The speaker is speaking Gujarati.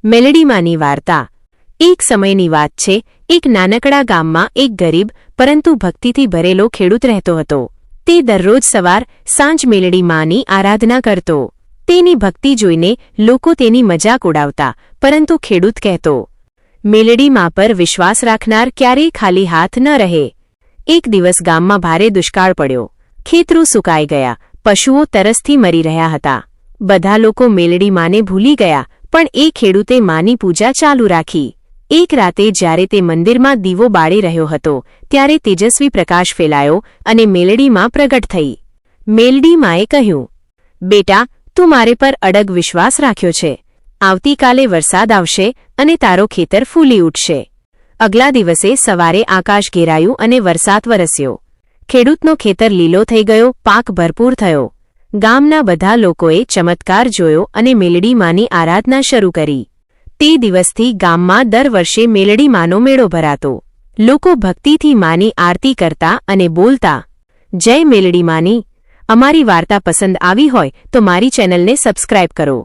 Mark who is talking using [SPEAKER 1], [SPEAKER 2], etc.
[SPEAKER 1] મેલડીમાંની વાર્તા। એક સમયની વાત છે। એક નાનકડા ગામમાં એક ગરીબ પરંતુ ભક્તિથી ભરેલો ખેડૂત રહેતો હતો। તે દરરોજ સવાર સાંજ મેલડીમાંની આરાધના કરતો। તેની ભક્તિ જોઈને લોકો તેની મજાક ઉડાવતા, પરંતુ ખેડૂત કહેતો, મેલડીમાં પર વિશ્વાસ રાખનાર ક્યારેય ખાલી હાથ ન રહે। એક દિવસ ગામમાં ભારે દુષ્કાળ પડ્યો। ખેતરો સુકાઈ ગયા, પશુઓ તરસથી મરી રહ્યા હતા। બધા લોકો મેલડીમાંને ભૂલી ગયા, પણ એ ખેડૂતે માની પૂજા ચાલુ રાખી। એક રાતે જ્યારે તે મંદિરમાં દીવો બાળી રહ્યો હતો, ત્યારે તેજસ્વી પ્રકાશ ફેલાયો અને મેલડીમાં પ્રગટ થઈ। મેલડીમાએ કહ્યું, બેટા, તું મારે પર અડગ વિશ્વાસ રાખ્યો છે। આવતીકાલે વરસાદ આવશે અને તારો ખેતર ફૂલી ઉઠશે। અગલા દિવસે સવારે આકાશ ઘેરાયું અને વરસાદ વરસ્યો। ખેડૂતનો ખેતર લીલો થઈ ગયો, પાક ભરપૂર થયો। ગામના બધા લોકોએ ચમત્કાર જોયો અને મેલડીમાંની આરાધના શરૂ કરી। તે દિવસથી ગામમાં દર વર્ષે મેલડીમાંનો મેળો ભરાતો। લોકો ભક્તિથી માની આરતી કરતા અને બોલતા, જય મેલડીમાંની। અમારી વાર્તા પસંદ આવી હોય તો મારી ચેનલને સબસ્ક્રાઇબ કરો।